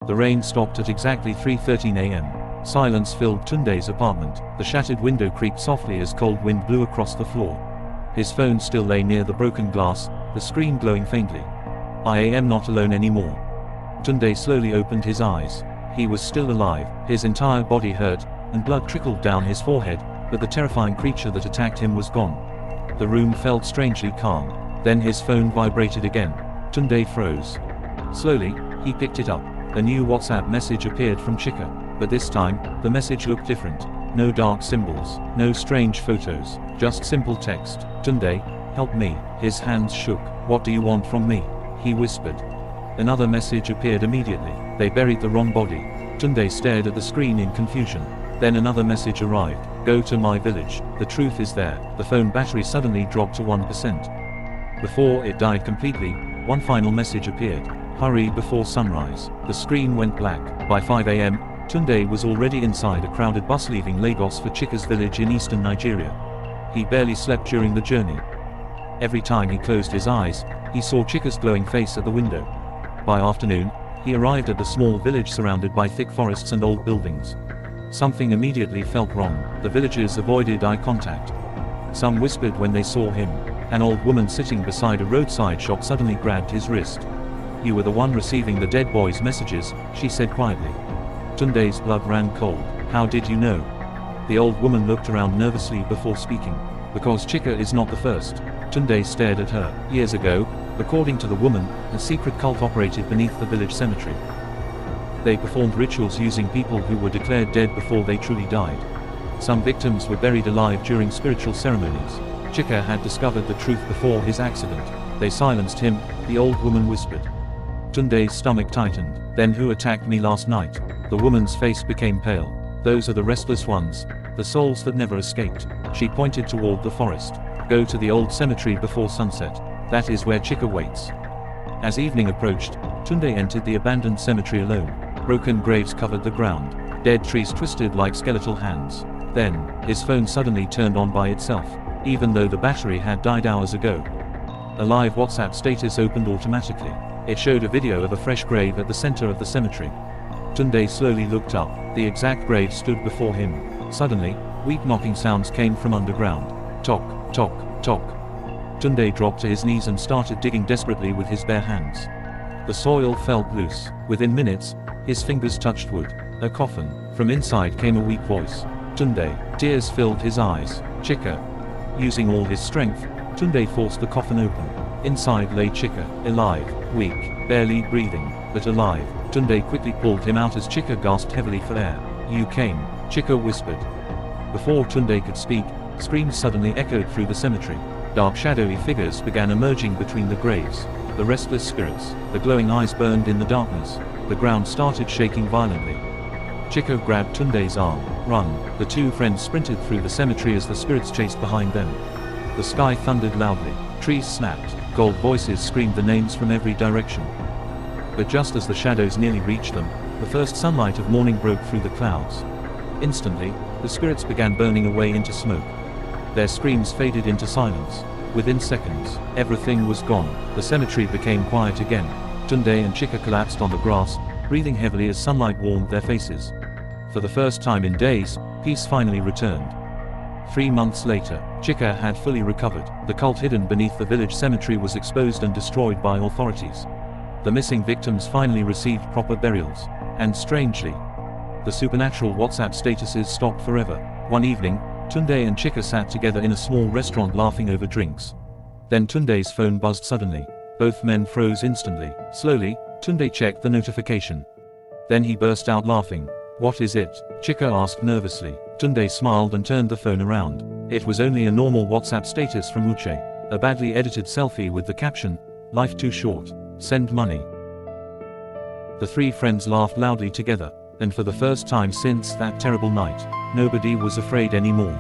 The rain stopped at exactly 3:13 a.m. Silence filled Tunde's apartment. The shattered window creaked softly as cold wind blew across the floor. His phone still lay near the broken glass, the screen glowing faintly. I am not alone anymore. Tunde slowly opened his eyes. He was still alive. His entire body hurt, and blood trickled down his forehead, but the terrifying creature that attacked him was gone. The room felt strangely calm. Then his phone vibrated again. Tunde froze. Slowly, he picked it up. A new WhatsApp message appeared from Chika, but this time, the message looked different. No dark symbols, no strange photos, just simple text. Tunde, help me. His hands shook. What do you want from me? He whispered. Another message appeared immediately. They buried the wrong body. Tunde stared at the screen in confusion. Then another message arrived. Go to my village. The truth is there. The phone battery suddenly dropped to 1%. Before it died completely, one final message appeared. Hurry before sunrise. The screen went black. By 5 a.m., Tunde was already inside a crowded bus leaving Lagos for Chika's village in eastern Nigeria. He barely slept during the journey. Every time he closed his eyes, he saw Chika's glowing face at the window. By afternoon, he arrived at the small village surrounded by thick forests and old buildings. Something immediately felt wrong. The villagers avoided eye contact. Some whispered when they saw him. An old woman sitting beside a roadside shop suddenly grabbed his wrist. You were the one receiving the dead boy's messages, she said quietly. Tunde's blood ran cold. How did you know? The old woman looked around nervously before speaking. Because Chika is not the first. Tunde stared at her. Years ago, according to the woman, a secret cult operated beneath the village cemetery. They performed rituals using people who were declared dead before they truly died. Some victims were buried alive during spiritual ceremonies. Chika had discovered the truth before his accident. They silenced him, the old woman whispered. Tunde's stomach tightened. Then who attacked me last night? The woman's face became pale. Those are the restless ones, the souls that never escaped. She pointed toward the forest. Go to the old cemetery before sunset. That is where Chika waits. As evening approached, Tunde entered the abandoned cemetery alone. Broken graves covered the ground. Dead trees twisted like skeletal hands. Then, his phone suddenly turned on by itself, even though the battery had died hours ago. A live WhatsApp status opened automatically. It showed a video of a fresh grave at the center of the cemetery. Tunde slowly looked up. The exact grave stood before him. Suddenly, weak knocking sounds came from underground. Tock, tock, tock. Tunde dropped to his knees and started digging desperately with his bare hands. The soil felt loose. Within minutes, his fingers touched wood. A coffin. From inside came a weak voice. Tunde. Tears filled his eyes. Chika. Using all his strength, Tunde forced the coffin open. Inside lay Chika, alive, weak, barely breathing, but alive. Tunde quickly pulled him out as Chika gasped heavily for air. You came, Chika whispered. Before Tunde could speak, screams suddenly echoed through the cemetery. Dark shadowy figures began emerging between the graves. The restless spirits, the glowing eyes burned in the darkness. The ground started shaking violently. Chika grabbed Tunde's arm. Run. The two friends sprinted through the cemetery as the spirits chased behind them. The sky thundered loudly. Trees snapped. Gold voices screamed the names from every direction. But just as the shadows nearly reached them, the first sunlight of morning broke through the clouds. Instantly, the spirits began burning away into smoke. Their screams faded into silence. Within seconds, everything was gone. The cemetery became quiet again. Tunde and Chika collapsed on the grass, breathing heavily as sunlight warmed their faces. For the first time in days, peace finally returned. 3 months later, Chika had fully recovered. The cult hidden beneath the village cemetery was exposed and destroyed by authorities. The missing victims finally received proper burials. And strangely, the supernatural WhatsApp statuses stopped forever. One evening, Tunde and Chika sat together in a small restaurant laughing over drinks. Then Tunde's phone buzzed suddenly. Both men froze instantly. Slowly, Tunde checked the notification. Then he burst out laughing. What is it? Chika asked nervously. Tunde smiled and turned the phone around. It was only a normal WhatsApp status from Uche. A badly edited selfie with the caption, "Life too short. Send money." The three friends laughed loudly together, and for the first time since that terrible night, nobody was afraid anymore.